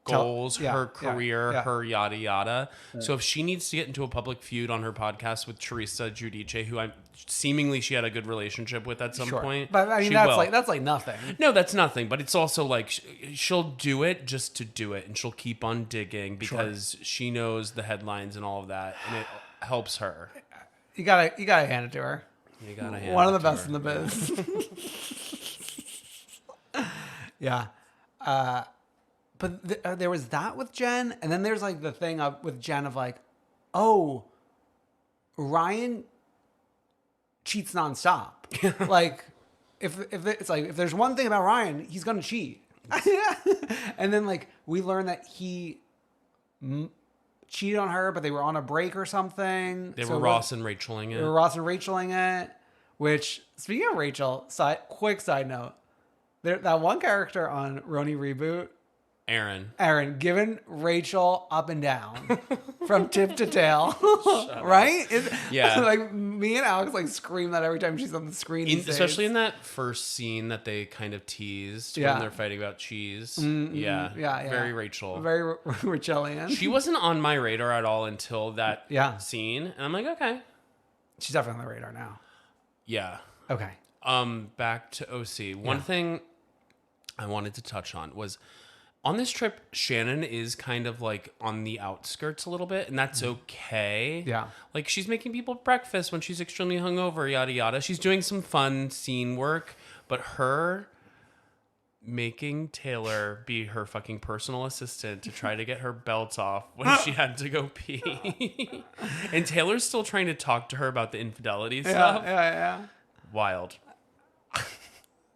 goals, her career, her yada yada. So if she needs to get into a public feud on her podcast with Teresa Giudice, who seemingly she had a good relationship with at some point, but I mean that's like nothing. No, that's nothing. But it's also like she'll do it just to do it, and she'll keep on digging because she knows the headlines and all of that, and it helps her. You gotta hand it to her. You gotta hand one of the to best her. in the biz. Yeah. But there was that with Jen, and then there's like the thing with Jen of like, oh, Ryan cheats nonstop. Like, if it's like, if there's one thing about Ryan, he's gonna cheat. And then like we learned that he cheated on her, but they were on a break or something. They were Ross and Racheling it. They were Ross and Racheling it. Which, speaking of Rachel, quick side note, that one character on RHONJ Reboot. Aaron, giving Rachel up and down from tip to tail, right? Yeah. Like me and Alex like scream that every time she's on the screen. Especially in that first scene that they kind of teased when they're fighting about cheese. Mm-hmm. Yeah. Very Rachel. Very Rachelian. She wasn't on my radar at all until that scene. And I'm like, okay. She's definitely on the radar now. Yeah. Okay. Back to OC. One thing I wanted to touch on was, on this trip, Shannon is kind of like on the outskirts a little bit, and that's okay. Yeah. Like, she's making people breakfast when she's extremely hungover, yada, yada. She's doing some fun scene work, but her making Taylor be her fucking personal assistant to try to get her belt off when she had to go pee. And Taylor's still trying to talk to her about the infidelity stuff. Yeah. Wild.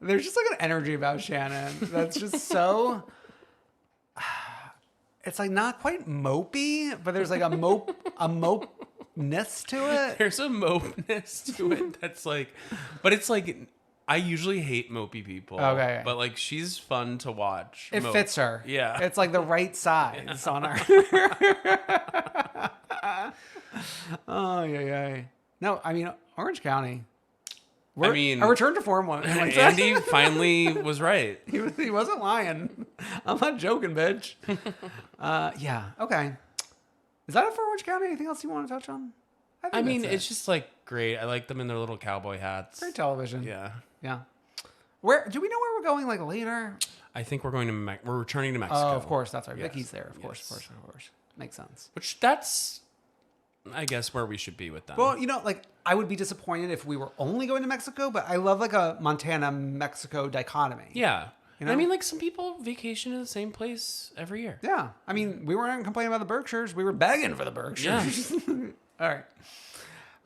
There's just like an energy about Shannon that's just so... It's like not quite mopey, but there's like a mopeness to it. There's a mopeness to it that's like, but it's like, I usually hate mopey people. Okay. But like, she's fun to watch. It fits her. Yeah. It's like the right size on her. Oh, yeah. No, I mean, Orange County. A return to form one. Andy finally was right. He wasn't lying. I'm not joking, bitch. Yeah. Okay. Is that it for Orange County? Anything else you want to touch on? I mean, it's just like great. I like them in their little cowboy hats. Great television. Yeah. Where do we know where we're going? Like later? I think we're going to we're returning to Mexico. Oh, of course. That's right. Yes. Vicky's there. Of course. Makes sense. Which that's, I guess, where we should be with them. Well, like, I would be disappointed if we were only going to Mexico, but I love like a Montana-Mexico dichotomy. Yeah. You know? I mean, like, some people vacation in the same place every year. Yeah. I mean, we weren't complaining about the Berkshires. We were begging for the Berkshires. Yeah. All right.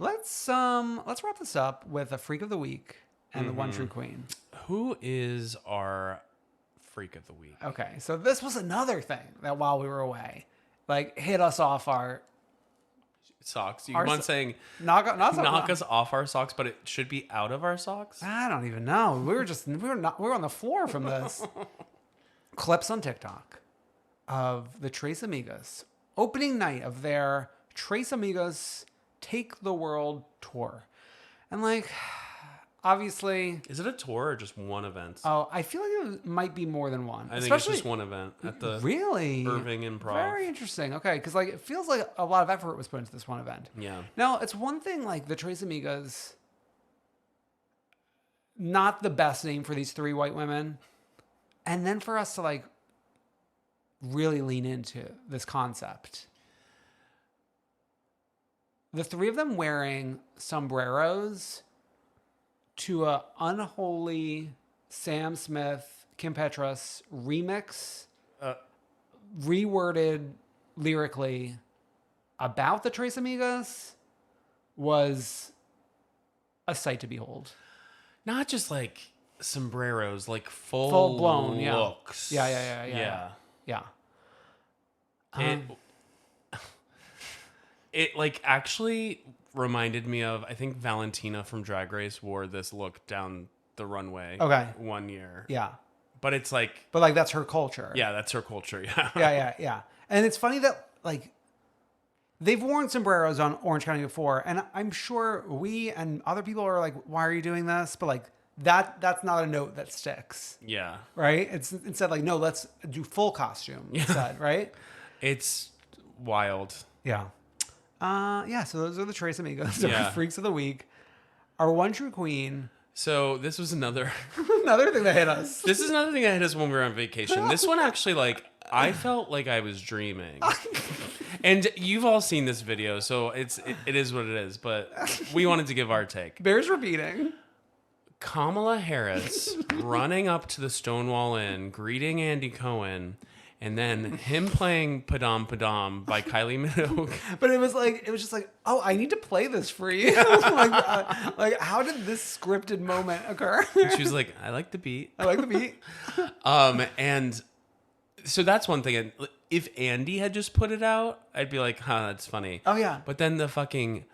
Let's wrap this up with a freak of the week and the one true queen. Who is our freak of the week? Okay, so this was another thing that while we were away, like hit us off our socks. You want saying knock us off our socks, but it should be out of our socks? I don't even know. We were on the floor from this. Clips on TikTok of the Tres Amigas opening night of their Tres Amigas Take the World tour. And like, obviously... Is it a tour or just one event? Oh, I feel like it might be more than one. I think it's just one event at the really Irving Improv. Very interesting. Okay, because like it feels like a lot of effort was put into this one event. Yeah. Now, it's one thing like the Tres Amigas, not the best name for these three white women. And then for us to like really lean into this concept. The three of them wearing sombreros to a unholy Sam Smith, Kim Petras remix, reworded lyrically about the Tres Amigas was a sight to behold. Not just like sombreros, like full blown looks. Yeah. It like actually reminded me of, I think Valentina from Drag Race wore this look down the runway one year. Yeah. But it's like... But like that's her culture. Yeah, that's her culture. Yeah. Yeah. And it's funny that like they've worn sombreros on Orange County before, and I'm sure we and other people are like, why are you doing this? But like that's not a note that sticks. Yeah. Right? It's instead like, no, let's do full costume instead, right? It's wild. Yeah. So those are the Tres Amigos, our freaks of the week. Our one true queen. So this was another thing that hit us. This is another thing that hit us when we were on vacation. This one actually, like, I felt like I was dreaming. And you've all seen this video, so it is what it is. But we wanted to give our take. Bears repeating. Kamala Harris running up to the Stonewall Inn, greeting Andy Cohen. And then him playing Padam Padam by Kylie Minogue. But it was just like, oh, I need to play this for you. like, how did this scripted moment occur? She was like, I like the beat. And so that's one thing. And if Andy had just put it out, I'd be like, that's funny. Oh, yeah. But then the fucking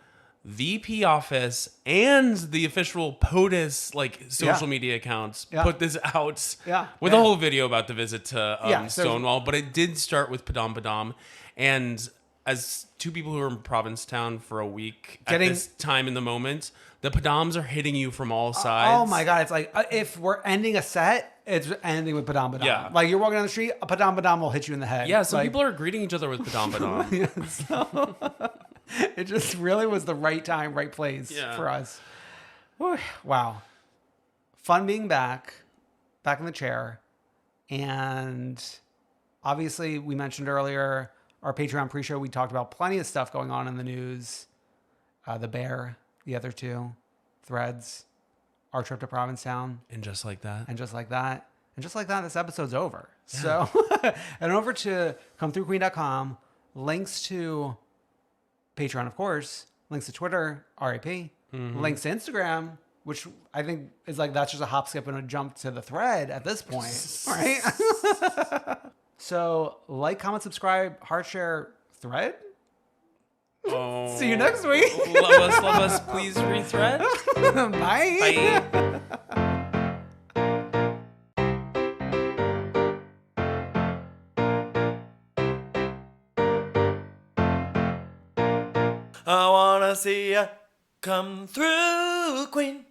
VP office and the official POTUS social media accounts put this out with a whole video about the visit to Stonewall. But it did start with Padam Padam. And as two people who were in Provincetown for a week at this time in the moment, the Padams are hitting you from all sides. Oh my God. It's like, if we're ending a set, it's ending with Padam Padam. Yeah. Like you're walking down the street, a Padam Padam will hit you in the head. Yeah, some people are greeting each other with Padam Padam. It just really was the right time, right place for us. Whew. Wow. Fun being back in the chair. And obviously, we mentioned earlier our Patreon pre-show. We talked about plenty of stuff going on in the news. The Bear, the other two, Threads, our trip to Provincetown. And just like that. This episode's over. Yeah. So head over to comethroughqueen.com. Links to Patreon, of course. Links to Twitter, RAP. Mm-hmm. Links to Instagram, which I think is like, that's just a hop, skip, and a jump to the thread at this point. Right? So, like, comment, subscribe, heart share, thread. Oh. See you next week. Love us, please rethread. Bye. Bye. I wanna see ya come through, Queen.